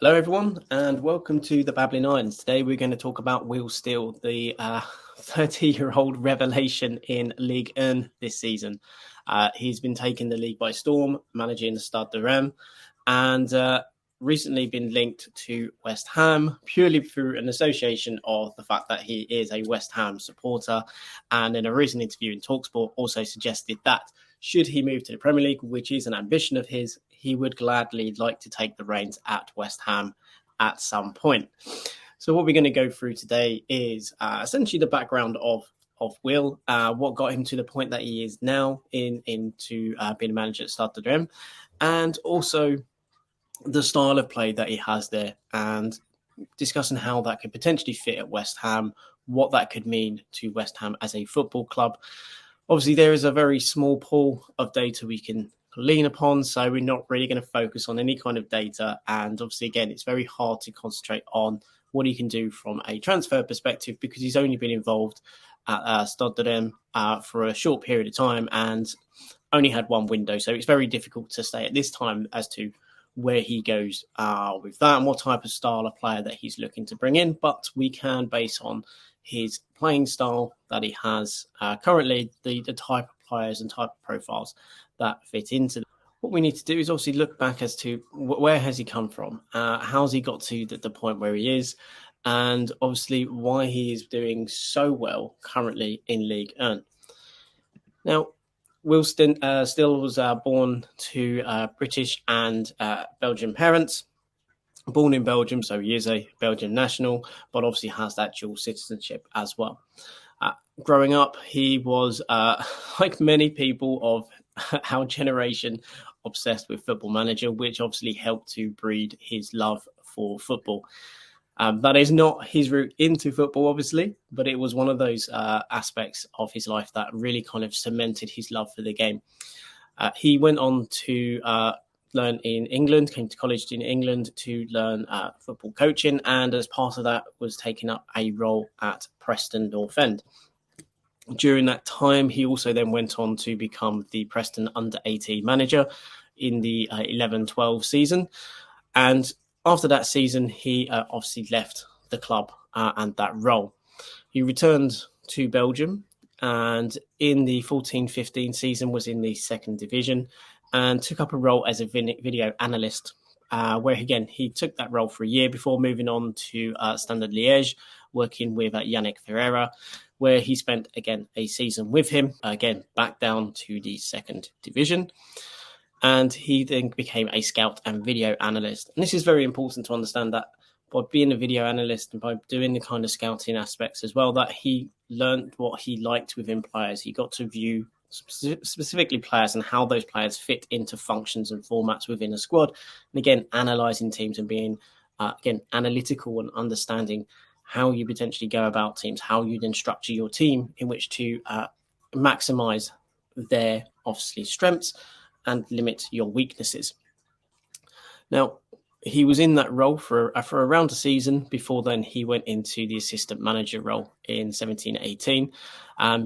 Hello, everyone, and welcome to the Babbling Irons. Today, we're going to talk about Will Steele, the 30-year-old revelation in Ligue 1 this season. He's been taking the league by storm, managing the Stade de Reims, and recently been linked to West Ham purely through an association of the fact that he is a West Ham supporter. And in a recent interview in TalkSport, also suggested that should he move to the Premier League, which is an ambition of his, he would gladly like to take the reins at West Ham at some point. So what we're going to go through today is essentially the background of Will, what got him to the point that he is now into being a manager at Stade de Reims, and also the style of play that he has there, and discussing how that could potentially fit at West Ham, what that could mean to West Ham as a football club. Obviously, there is a very small pool of data we can lean upon, so we're not really going to focus on any kind of data. And obviously, again, it's very hard to concentrate on what he can do from a transfer perspective because he's only been involved at Stade de Reims for a short period of time and only had one window. So it's very difficult to say at this time as to where he goes with that and what type of style of player that he's looking to bring in. But we can base on his playing style that he has currently, the type of players and type of profiles that fit into them. What we need to do is obviously look back as to where has he come from, how's he got to the point where he is, and obviously why he is doing so well currently in Ligue 1. Now, Will Steele was born to British and Belgian parents. Born in Belgium, so he is a Belgian national, but obviously has that dual citizenship as well. Growing up, he was, like many people of our generation, obsessed with Football Manager, which obviously helped to breed his love for football. That is not his route into football, obviously, but it was one of those aspects of his life that really kind of cemented his love for the game. He went on to learn in England, came to college in England to learn football coaching, and as part of that was taking up a role at Preston North End. During that time, he also then went on to become the Preston under-18 manager in the 11-12 season. And after that season, he obviously left the club and that role. He returned to Belgium and in the 14-15 season was in the second division and took up a role as a video analyst, where, again, he took that role for a year before moving on to Standard Liège, working with Yannick Ferreira, where he spent, again, a season with him, again, back down to the second division. And he then became a scout and video analyst. And this is very important to understand that by being a video analyst and by doing the kind of scouting aspects as well, that he learned what he liked within players. He got to view specifically players and how those players fit into functions and formats within a squad. And again, analysing teams and being, again, analytical and understanding how you potentially go about teams, how you then structure your team in which to maximise their, obviously, strengths and limit your weaknesses. Now, he was in that role for around a season. Before then, he went into the assistant manager role in 17-18.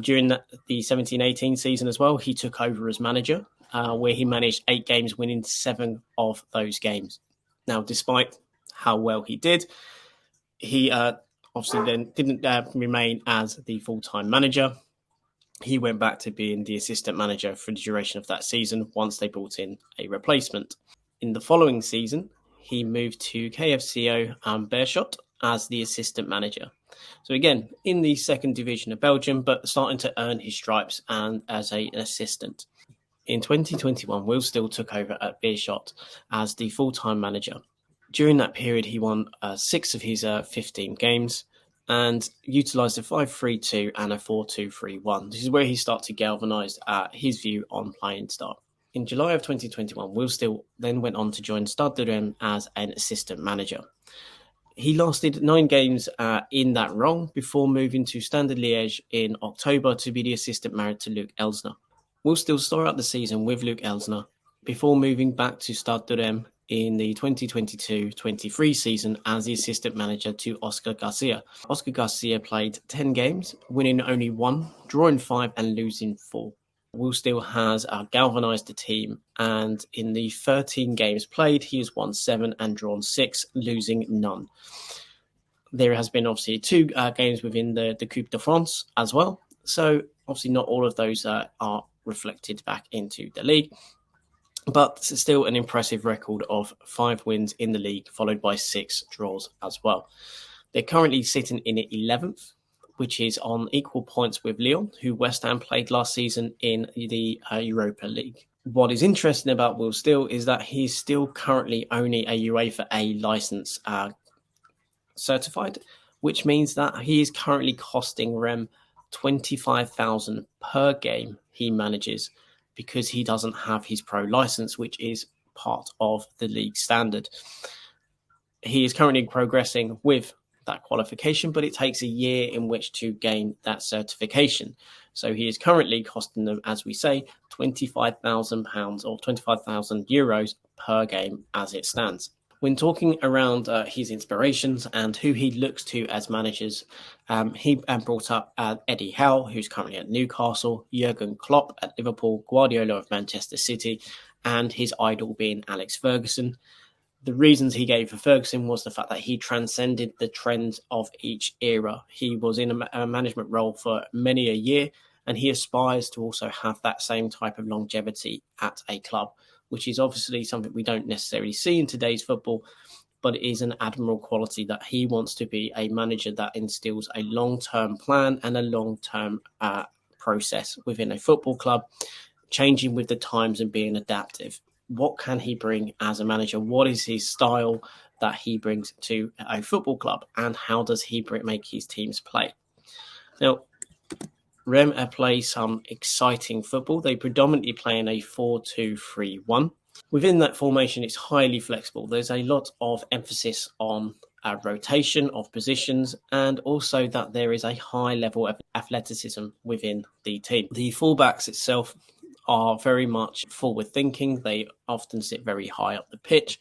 During the 17-18 season as well, he took over as manager, where he managed 8 games, winning 7 of those games. Now, despite how well he did, he obviously then didn't remain as the full-time manager. He went back to being the assistant manager for the duration of that season once they brought in a replacement. In the following season, he moved to KFCO and Beerschot as the assistant manager. So again, in the second division of Belgium, but starting to earn his stripes and as an assistant. In 2021, Will Steele took over at Beerschot as the full-time manager. During that period, he won 6 of his 15 games and utilised a 5-3-2 and a 4-2-3-1. This is where he started to galvanise his view on playing style. In July of 2021, Will Steele then went on to join Stade de Reims as an assistant manager. He lasted 9 games in that role before moving to Standard Liège in October to be the assistant manager to Luc Elsner. Will Steele started out the season with Luc Elsner before moving back to Stade de Reims in the 2022-23 season as the assistant manager to Oscar Garcia. Oscar Garcia played 10 games, winning only 1, drawing 5 and losing 4. Will Steele has galvanised the team, and in the 13 games played, he has won 7 and drawn 6, losing none. There has been obviously 2 games within the Coupe de France as well, so obviously not all of those are reflected back into the league. But it's still an impressive record of 5 wins in the league, followed by 6 draws as well. They're currently sitting in 11th, which is on equal points with Lyon, who West Ham played last season in the Europa League. What is interesting about Will Steele is that he's still currently only a UEFA A licence certified, which means that he is currently costing Rem 25,000 per game he manages, because he doesn't have his pro license, which is part of the league standard. He is currently progressing with that qualification, but it takes a year in which to gain that certification. So he is currently costing them, as we say, £25,000 or €25,000 per game as it stands. When talking around his inspirations and who he looks to as managers, he brought up Eddie Howe, who's currently at Newcastle, Jurgen Klopp at Liverpool, Guardiola of Manchester City, and his idol being Alex Ferguson. The reasons he gave for Ferguson was the fact that he transcended the trends of each era. He was in a management role for many a year, and he aspires to also have that same type of longevity at a club, which is obviously something we don't necessarily see in today's football, but it is an admirable quality that he wants to be a manager that instills a long-term plan and a long-term process within a football club, changing with the times and being adaptive. What can he bring as a manager? What is his style that he brings to a football club? And how does he make his teams play? Now, Rem play some exciting football. They predominantly play in a 4-2-3-1. Within that formation, it's highly flexible. There's a lot of emphasis on rotation of positions, and also that there is a high level of athleticism within the team. The fullbacks itself are very much forward thinking. They often sit very high up the pitch,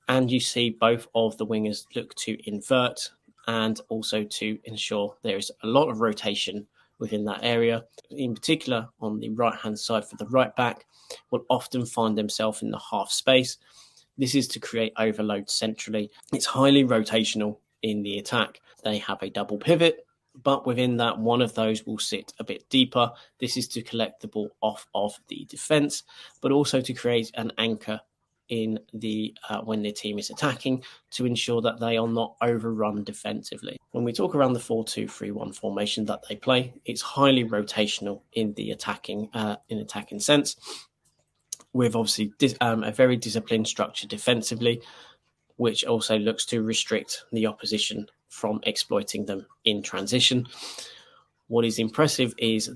and you see both of the wingers look to invert and also to ensure there is a lot of rotation within that area. In particular, on the right-hand side for the right back, will often find themselves in the half space. This is to create overload centrally. It's highly rotational in the attack. They have a double pivot, but within that, one of those will sit a bit deeper. This is to collect the ball off of the defence, but also to create an anchor in the when the team is attacking, to ensure that they are not overrun defensively. When we talk around the 4-2-3-1 formation that they play, it's highly rotational in the attacking sense, with obviously a very disciplined structure defensively, which also looks to restrict the opposition from exploiting them in transition. What is impressive is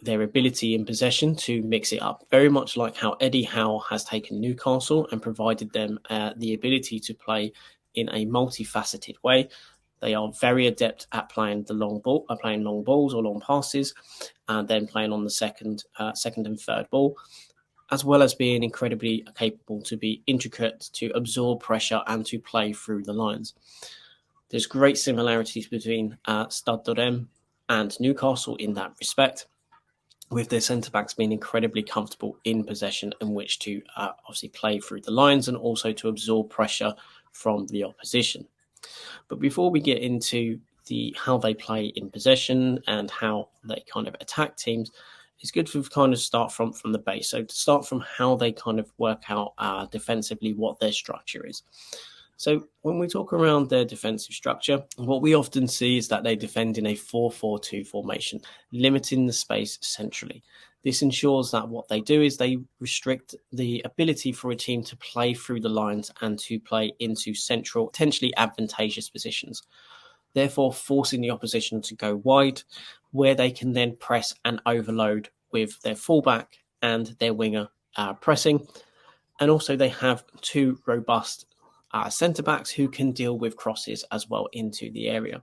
their ability in possession to mix it up, very much like how Eddie Howe has taken Newcastle and provided them the ability to play in a multifaceted way. They are very adept at playing the long ball, playing long balls or long passes, and then playing on the second and third ball, as well as being incredibly capable to be intricate, to absorb pressure and to play through the lines. There's great similarities between Stade de Reims and Newcastle in that respect, with their centre-backs being incredibly comfortable in possession, in which to obviously play through the lines and also to absorb pressure from the opposition. But before we get into how they play in possession and how they kind of attack teams, it's good to kind of start from the base. So to start from how they kind of work out defensively, what their structure is. So when we talk around their defensive structure, what we often see is that they defend in a 4-4-2 formation, limiting the space centrally. This ensures that what they do is they restrict the ability for a team to play through the lines and to play into central, potentially advantageous positions, therefore forcing the opposition to go wide, where they can then press and overload with their fullback and their winger pressing. And also they have 2 robust centre-backs who can deal with crosses as well into the area.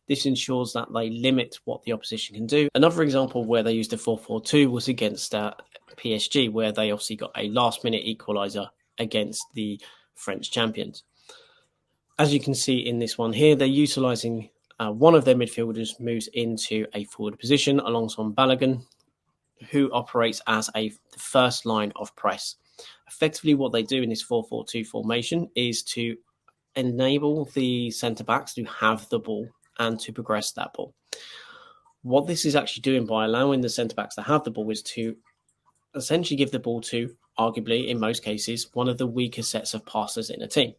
This ensures that they limit what the opposition can do. Another example where they used a 4-4-2 was against PSG, where they obviously got a last-minute equaliser against the French champions. As you can see in this one here, they're utilising one of their midfielders moves into a forward position alongside Balogun, who operates as the first line of press. Effectively, what they do in this 4-4-2 formation is to enable the centre-backs to have the ball and to progress that ball. What this is actually doing by allowing the centre-backs to have the ball is to essentially give the ball to, arguably, in most cases, one of the weaker sets of passers in a team.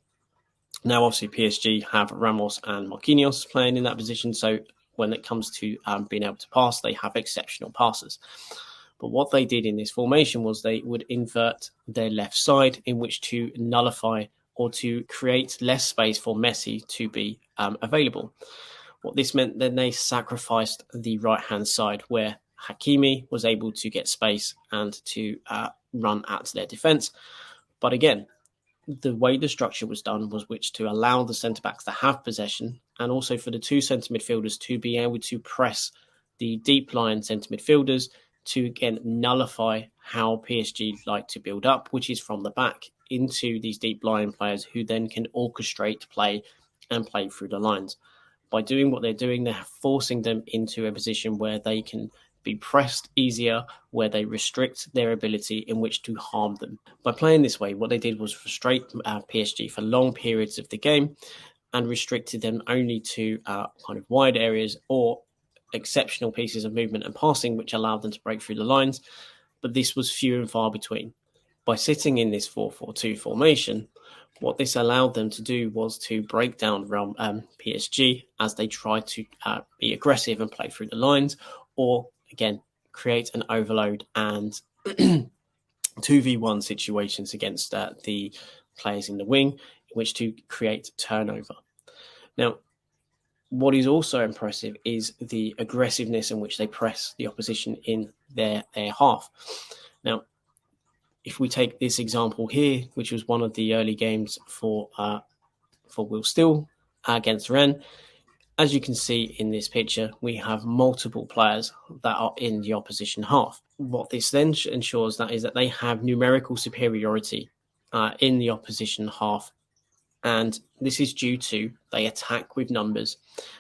Now, obviously, PSG have Ramos and Marquinhos playing in that position, so when it comes to being able to pass, they have exceptional passers. But what they did in this formation was they would invert their left side in which to nullify or to create less space for Messi to be available. What this meant, then they sacrificed the right-hand side where Hakimi was able to get space and to run at their defence. But again, the way the structure was done was which to allow the centre-backs to have possession and also for the two centre midfielders to be able to press the deep-lying centre midfielders to, again, nullify how PSG like to build up, which is from the back into these deep-lying players who then can orchestrate play and play through the lines. By doing what they're doing, they're forcing them into a position where they can be pressed easier, where they restrict their ability in which to harm them. By playing this way, what they did was frustrate PSG for long periods of the game and restricted them only to kind of wide areas or exceptional pieces of movement and passing, which allowed them to break through the lines. But this was few and far between. By sitting in this 4-4-2 formation, what this allowed them to do was to break down PSG as they tried to be aggressive and play through the lines, or again, create an overload and 2v1 situations against the players in the wing, in which to create turnover. Now, what is also impressive is the aggressiveness in which they press the opposition in their half. Now, if we take this example here, which was one of the early games for Will Still against Rennes, as you can see in this picture, we have multiple players that are in the opposition half. What this then ensures that is that they have numerical superiority in the opposition half. And this is due to they attack with numbers.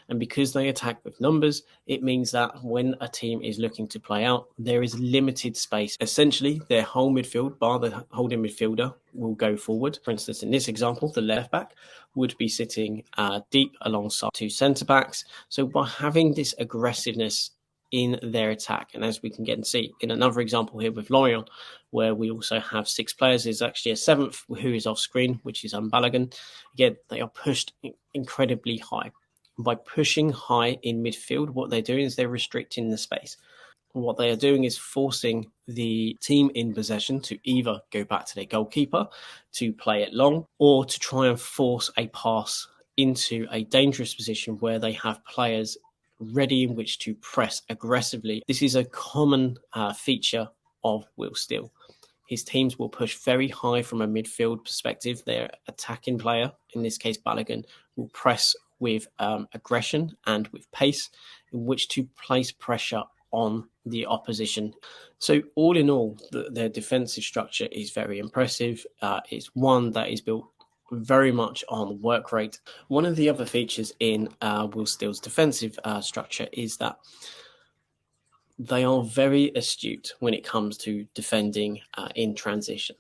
And because they attack with numbers, it means that when a team is looking to play out, there is limited space. Essentially, their whole midfield, bar the holding midfielder, will go forward. For instance, in this example, the left back would be sitting deep alongside two centre-backs. So by having this aggressiveness in their attack, and as we can get and see in another example here with Lorient, where we also have 6 players, there's actually a 7th who is off screen, which is Balogun. Again, they are pushed incredibly high. By pushing high in midfield, what they're doing is they're restricting the space. What they are doing is forcing the team in possession to either go back to their goalkeeper to play it long, or to try and force a pass into a dangerous position where they have players ready in which to press aggressively. This is a common feature of Will Still. His teams will push very high from a midfield perspective. Their attacking player, in this case Balogun, will press with aggression and with pace in which to place pressure on the opposition. So all in all, their defensive structure is very impressive. It's one that is built very much on work rate. One of the other features in Will Still's defensive structure is that they are very astute when it comes to defending in transition.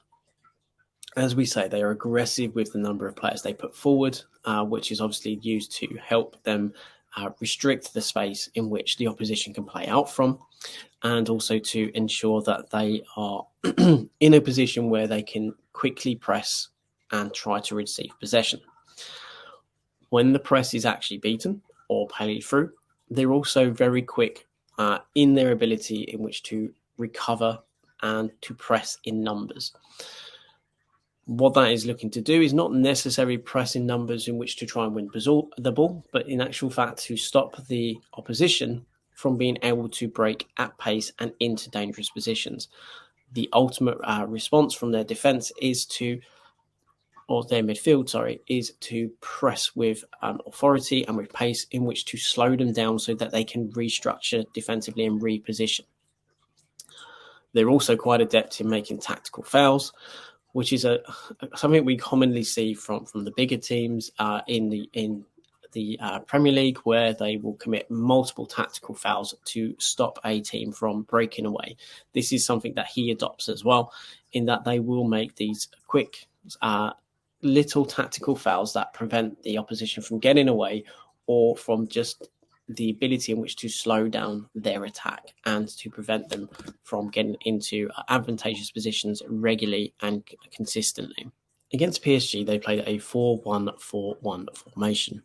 As we say, they are aggressive with the number of players they put forward, which is obviously used to help them restrict the space in which the opposition can play out from, and also to ensure that they are in a position where they can quickly press and try to receive possession. When the press is actually beaten or played through, they're also very quick in their ability in which to recover and to press in numbers. What that is looking to do is not necessarily press in numbers in which to try and win the ball, but in actual fact to stop the opposition from being able to break at pace and into dangerous positions. The ultimate response from their defense is to, or their midfield, is to press with authority and with pace in which to slow them down so that they can restructure defensively and reposition. They're also quite adept in making tactical fouls, which is something we commonly see from the bigger teams in the Premier League, where they will commit multiple tactical fouls to stop a team from breaking away. This is something that he adopts as well, in that they will make these quick little tactical fouls that prevent the opposition from getting away, or from just the ability in which to slow down their attack and to prevent them from getting into advantageous positions regularly and consistently. Against PSG, they played a 4-1-4-1 formation,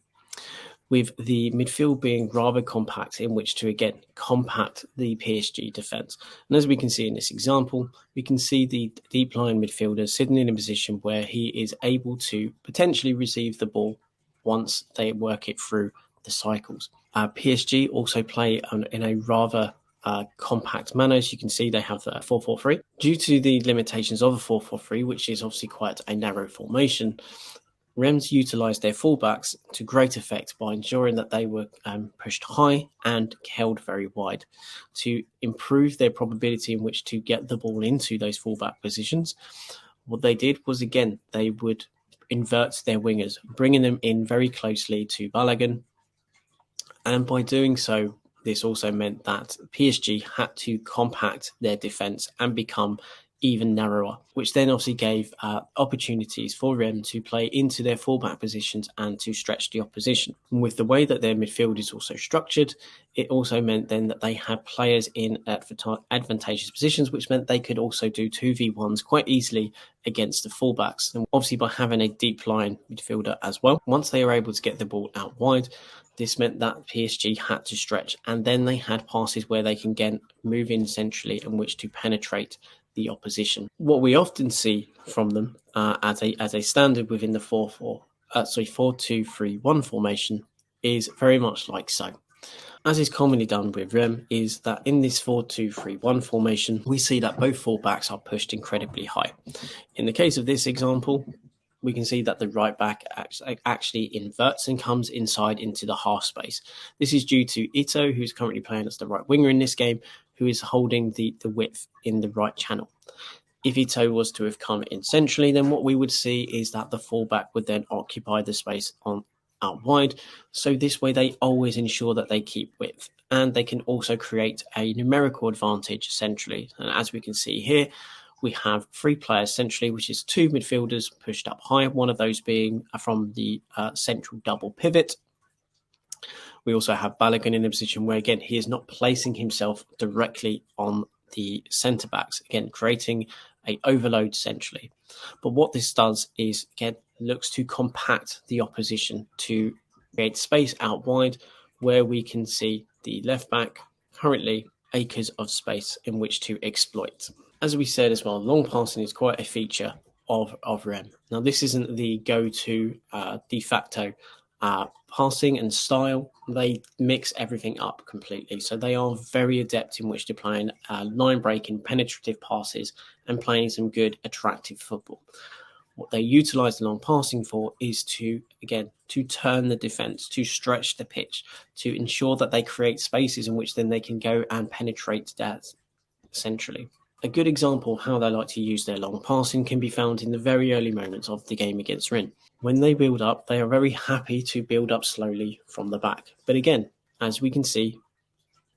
with the midfield being rather compact, in which to again compact the PSG defence. And as we can see in this example, we can see the deep line midfielder sitting in a position where he is able to potentially receive the ball once they work it through the cycles. PSG also play in a rather compact manner. As you can see, they have a 4-4-3. Due to the limitations of a 4-4-3, which is obviously quite a narrow formation, Reims utilised their fullbacks to great effect by ensuring that they were pushed high and held very wide to improve their probability in which to get the ball into those fullback positions. What they did was, again, they would invert their wingers, bringing them in very closely to Balogun. And by doing so, this also meant that PSG had to compact their defence and become even narrower, which then obviously gave opportunities for Rennes to play into their fullback positions and to stretch the opposition. And with the way that their midfield is also structured, it also meant then that they had players in advantageous positions, which meant they could also do 2v1s quite easily against the fullbacks. And obviously by having a deep line midfielder as well, once they were able to get the ball out wide, this meant that PSG had to stretch, and then they had passes where they can again move in centrally in which to penetrate the opposition. What we often see from them as a standard within the 4-2-3-1 formation is very much like so. As is commonly done with Reims, is that in this 4-2-3-1 formation, we see that both fullbacks are pushed incredibly high. In the case of this example, we can see that the right back actually inverts and comes inside into the half space. This is due to Ito, who's currently playing as the right winger in this game, who is holding the width in the right channel. If Ito was to have come in centrally, then what we would see is that the fullback would then occupy the space out wide. So this way they always ensure that they keep width, and they can also create a numerical advantage centrally. And as we can see here, we have 3 players centrally, which is 2 midfielders pushed up high, one of those being from the central double pivot. We also have Balogun in a position where, again, he is not placing himself directly on the centre-backs, again, creating an overload centrally. But what this does is, again, looks to compact the opposition to create space out wide, where we can see the left-back currently acres of space in which to exploit. As we said as well, long passing is quite a feature of Rennes. Now, this isn't the go-to de facto passing and style. They mix everything up completely. So they are very adept in which to playing line-breaking, penetrative passes and playing some good, attractive football. What they utilise the long passing for is to turn the defence, to stretch the pitch, to ensure that they create spaces in which then they can go and penetrate that centrally. A good example of how they like to use their long passing can be found in the very early moments of the game against Rennes. When they build up, they are very happy to build up slowly from the back. But again, as we can see,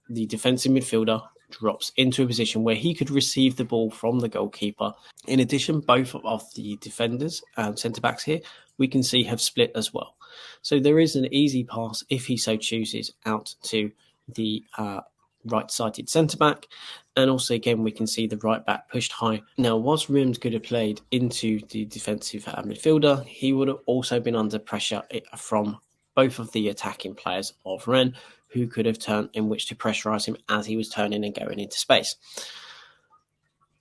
the defensive midfielder drops into a position where he could receive the ball from the goalkeeper. In addition, both of the defenders and centre-backs here, we can see have split as well. So there is an easy pass, if he so chooses, out to the right-sided centre-back. And also, again, we can see the right-back pushed high. Now, whilst Reims could have played into the defensive midfielder, he would have also been under pressure from both of the attacking players of Rennes, who could have turned in which to pressurise him as he was turning and going into space.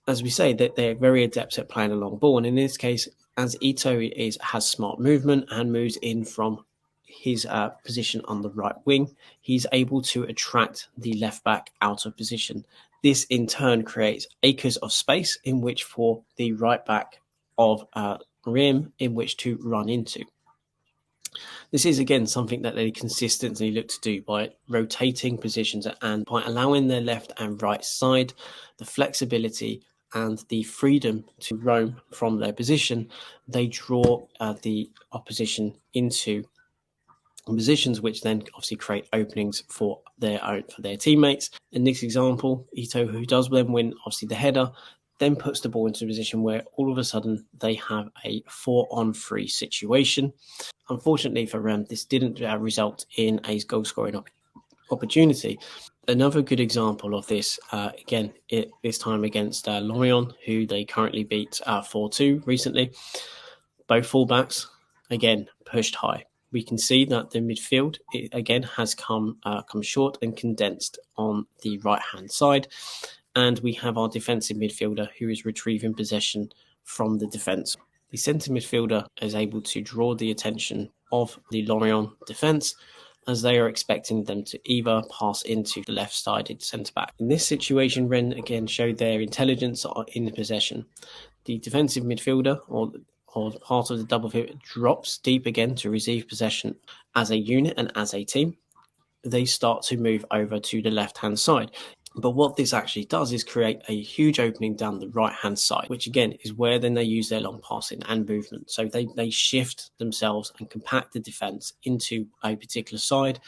As we say, that they're very adept at playing a long ball, and in this case, as Ito has smart movement and moves in from his position on the right wing, he's able to attract the left back out of position. This in turn creates acres of space in which for the right back of Reims in which to run into. This is again something that they consistently look to do by rotating positions and by allowing their left and right side the flexibility and the freedom to roam from their position. They draw the opposition into positions, which then obviously create openings for their teammates. In this example, Ito, who does then win obviously the header, then puts the ball into a position where all of a sudden they have a 4-on-3 situation. Unfortunately for Rennes, this didn't result in a goal scoring opportunity. Another good example of this, this time against Lorient, who they currently beat 4-2 recently. Both fullbacks, again, pushed high. We can see that the midfield, again, has come short and condensed on the right-hand side. And we have our defensive midfielder who is retrieving possession from the defence. The centre midfielder is able to draw the attention of the Lorient defence, as they are expecting them to either pass into the left-sided centre-back. In this situation, Rennes again showed their intelligence in the possession. The defensive midfielder, or part of the double pivot, drops deep again to receive possession as a unit and as a team. They start to move over to the left-hand side. But what this actually does is create a huge opening down the right-hand side, which again is where then they use their long passing and movement. So they shift themselves and compact the defence into a particular side,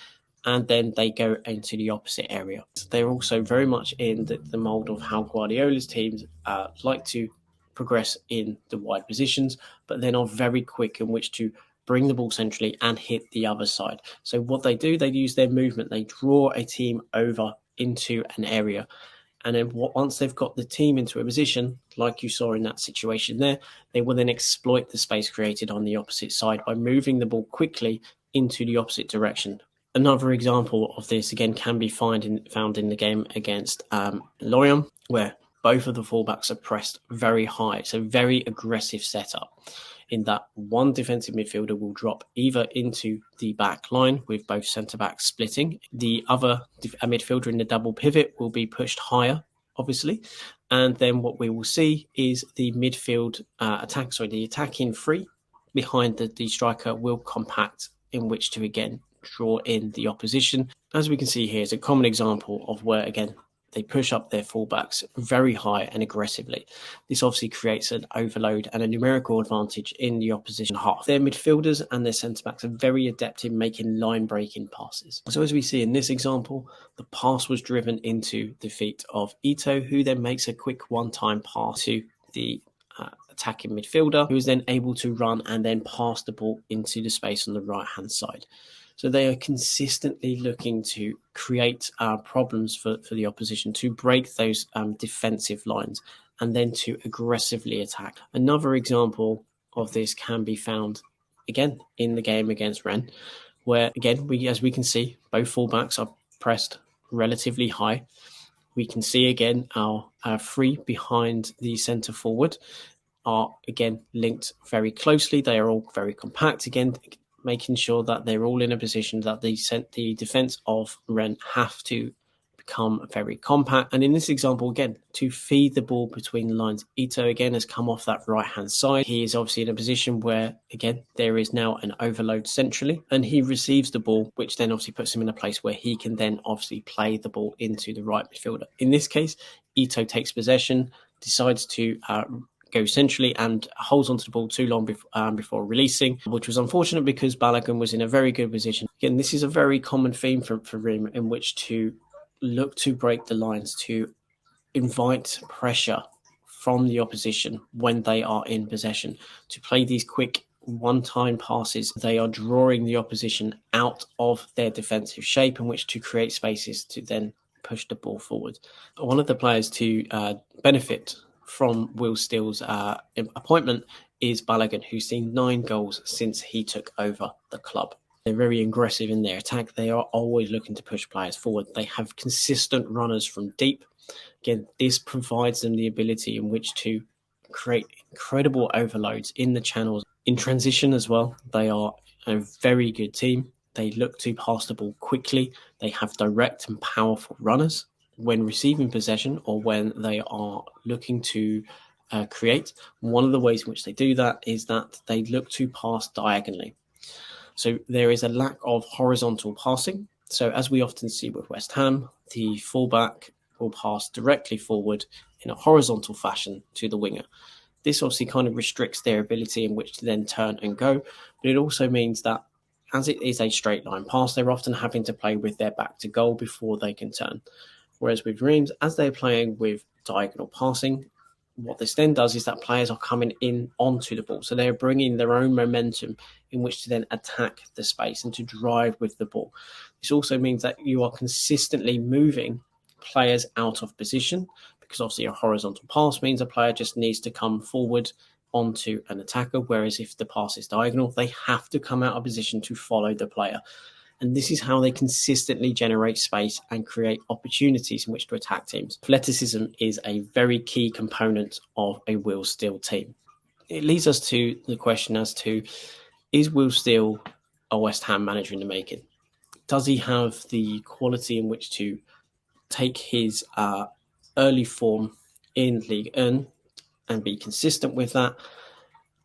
and then they go into the opposite area. They're also very much in the mould of how Guardiola's teams like to progress in the wide positions, but then are very quick in which to bring the ball centrally and hit the other side. So what they do, they use their movement. They draw a team over into an area. And then once they've got the team into a position, like you saw in that situation there, they will then exploit the space created on the opposite side by moving the ball quickly into the opposite direction. Another example of this, again, can be found in the game against Lorient, where both of the fullbacks are pressed very high. It's a very aggressive setup in that one defensive midfielder will drop either into the back line with both centre-backs splitting. The other midfielder in the double pivot will be pushed higher, obviously. And then what we will see is the midfield the attacking three behind the striker will compact, in which to, again, draw in the opposition. As we can see here, is a common example of where, again, they push up their fullbacks very high and aggressively. This obviously creates an overload and a numerical advantage in the opposition half. Their midfielders and their centre-backs are very adept in making line-breaking passes. So as we see in this example, the pass was driven into the feet of Ito, who then makes a quick one-time pass to the attacking midfielder, who is then able to run and then pass the ball into the space on the right-hand side. So they are consistently looking to create problems for the opposition, to break those defensive lines, and then to aggressively attack. Another example of this can be found, again, in the game against Rennes, where, again, as we can see, both fullbacks are pressed relatively high. We can see, again, our three behind the centre forward are, again, linked very closely. They are all very compact, again, making sure that they're all in a position that the defence of Rennes have to become very compact. And in this example, again, to feed the ball between the lines, Ito, again, has come off that right-hand side. He is obviously in a position where, again, there is now an overload centrally, and he receives the ball, which then obviously puts him in a place where he can then obviously play the ball into the right midfielder. In this case, Ito takes possession, decides to go centrally and holds onto the ball too long before releasing, which was unfortunate because Balogun was in a very good position. Again, this is a very common theme for Rennes, in which to look to break the lines, to invite pressure from the opposition when they are in possession, to play these quick one-time passes. They are drawing the opposition out of their defensive shape, in which to create spaces to then push the ball forward. One of the players to benefit from Will Steele's appointment is Balogun, who's seen 9 goals since he took over the club. They're very aggressive in their attack. They are always looking to push players forward. They have consistent runners from deep. Again, this provides them the ability in which to create incredible overloads in the channels. In transition as well, they are a very good team. They look to pass the ball quickly. They have direct and powerful runners when receiving possession, or when they are looking to create. One of the ways in which they do that is that they look to pass diagonally. So there is a lack of horizontal passing. So as we often see with West Ham, the fullback will pass directly forward in a horizontal fashion to the winger. This obviously kind of restricts their ability in which to then turn and go, but it also means that as it is a straight line pass, they're often having to play with their back to goal before they can turn. Whereas with Reims, as they're playing with diagonal passing, what this then does is that players are coming in onto the ball. So they're bringing their own momentum in which to then attack the space and to drive with the ball. This also means that you are consistently moving players out of position, because obviously a horizontal pass means a player just needs to come forward onto an attacker, whereas if the pass is diagonal, they have to come out of position to follow the player. And this is how they consistently generate space and create opportunities in which to attack teams. Athleticism is a very key component of a Will Steele team. It leads us to the question as to, is Will Steele a West Ham manager in the making? Does he have the quality in which to take his early form in Ligue 1 and be consistent with that,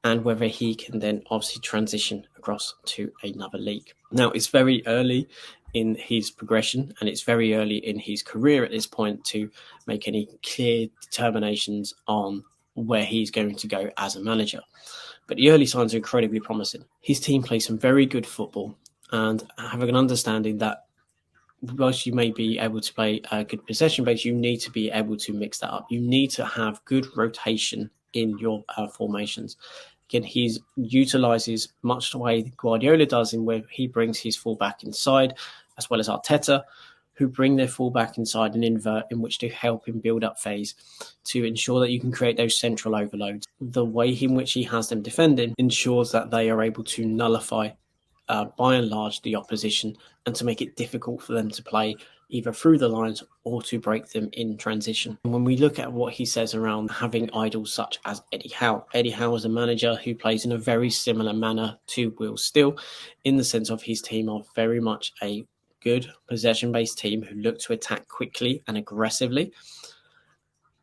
and whether he can then obviously transition across to another league? Now, it's very early in his progression and it's very early in his career at this point to make any clear determinations on where he's going to go as a manager. But the early signs are incredibly promising. His team plays some very good football, and having an understanding that whilst you may be able to play a good possession base, you need to be able to mix that up. You need to have good rotation in your formations. Again, he utilises much the way Guardiola does, in where he brings his fullback inside, as well as Arteta, who bring their fullback inside and invert, in which to help him build up phase to ensure that you can create those central overloads. The way in which he has them defending ensures that they are able to nullify by and large the opposition, and to make it difficult for them to play either through the lines or to break them in transition. And when we look at what he says around having idols such as Eddie Howe is a manager who plays in a very similar manner to Will Steele, in the sense of his team are very much a good possession-based team who look to attack quickly and aggressively,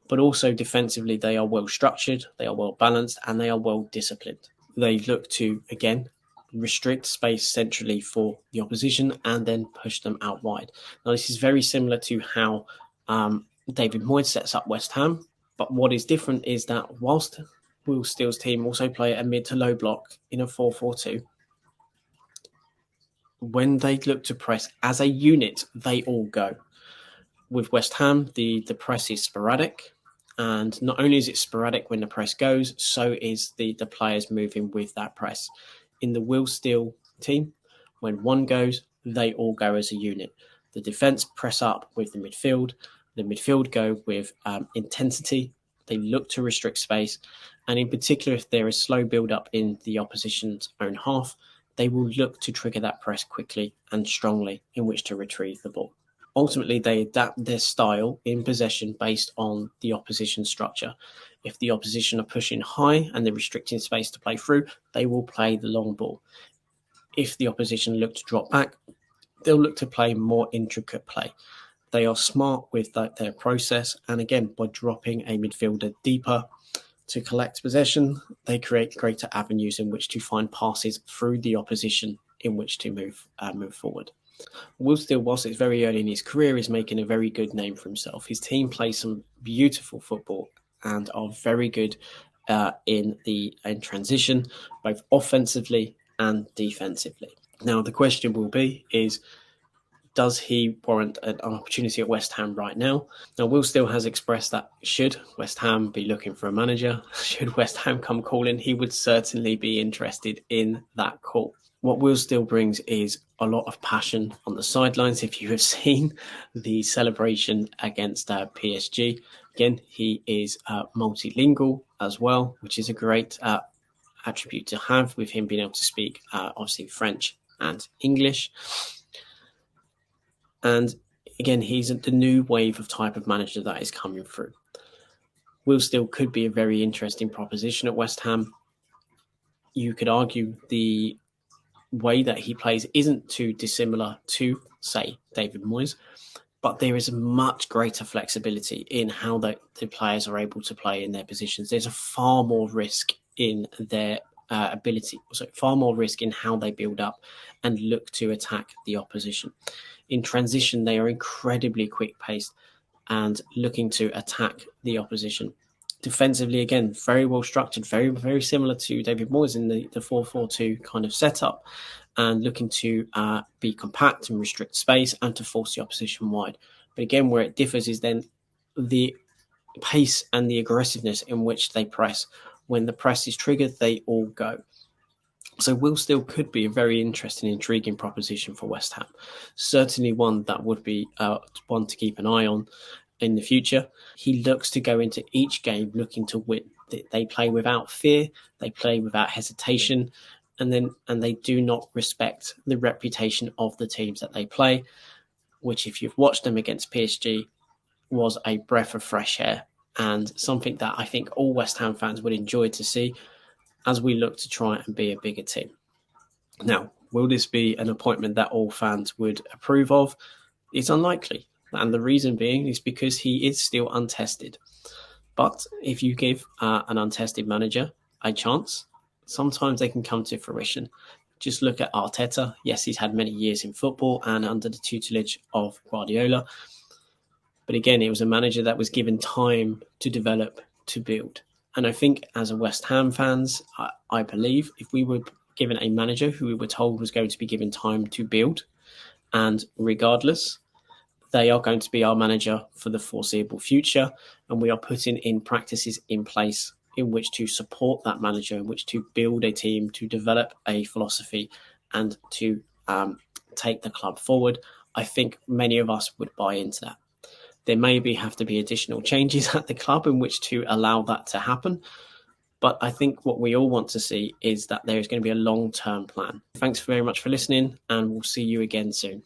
but also defensively they are well structured, they are well balanced, and they are well disciplined. They look to, again, restrict space centrally for the opposition and then push them out wide. Now, this is very similar to how David Moyes sets up West Ham, but what is different is that whilst Will Steele's team also play a mid to low block in a 4-4-2, when they look to press as a unit, they all go. With West Ham, the press is sporadic, and not only is it sporadic when the press goes, so is the players moving with that press. In the Will Steele team, when one goes, they all go as a unit. The defence press up with the midfield go with intensity, they look to restrict space, and in particular, if there is slow build-up in the opposition's own half, they will look to trigger that press quickly and strongly in which to retrieve the ball. Ultimately, they adapt their style in possession based on the opposition structure. If the opposition are pushing high and they're restricting space to play through, they will play the long ball. If the opposition look to drop back, they'll look to play more intricate play. They are smart with their process, and again, by dropping a midfielder deeper to collect possession, they create greater avenues in which to find passes through the opposition in which to move forward. Will Steele, whilst it's very early in his career, is making a very good name for himself. His team plays some beautiful football and are very good in transition, both offensively and defensively. Now, the question will be is, does he warrant an opportunity at West Ham right now? Now, Will Steele has expressed that should West Ham be looking for a manager, should West Ham come calling, he would certainly be interested in that call. What Will Steele brings is a lot of passion on the sidelines. If you have seen the celebration against PSG, again, he is multilingual as well, which is a great attribute to have, with him being able to speak obviously French and English. And again, he's the new wave of type of manager that is coming through. Will Steele could be a very interesting proposition at West Ham. You could argue the way that he plays isn't too dissimilar to, say, David Moyes, but there is a much greater flexibility in how the players are able to play in their positions. There's a far more risk in their ability, so far more risk in how they build up and look to attack the opposition. In transition, they are incredibly quick-paced and looking to attack the opposition. Defensively, again, very well structured, very, very similar to David Moyes in the 4-4-2 kind of setup. and looking to be compact and restrict space and to force the opposition wide. But again, where it differs is then the pace and the aggressiveness in which they press. When the press is triggered, they all go. So Will Steele could be a very interesting, intriguing proposition for West Ham. Certainly one that would be one to keep an eye on in the future. He looks to go into each game looking to win. They play without fear, they play without hesitation, and they do not respect the reputation of the teams that they play, which if you've watched them against PSG was a breath of fresh air and something that I think all West Ham fans would enjoy to see as we look to try and be a bigger team. Now, will this be an appointment that all fans would approve of? It's unlikely. And the reason being is because he is still untested. But if you give an untested manager a chance, sometimes they can come to fruition. Just look at Arteta. Yes, he's had many years in football and under the tutelage of Guardiola. But again, it was a manager that was given time to develop, to build. And I think as a West Ham fans, I believe if we were given a manager who we were told was going to be given time to build, and regardless, they are going to be our manager for the foreseeable future, and we are putting in practices in place in which to support that manager, in which to build a team, to develop a philosophy, and to take the club forward, I think many of us would buy into that. There maybe have to be additional changes at the club in which to allow that to happen. But I think what we all want to see is that there is going to be a long-term plan. Thanks very much for listening, and we'll see you again soon.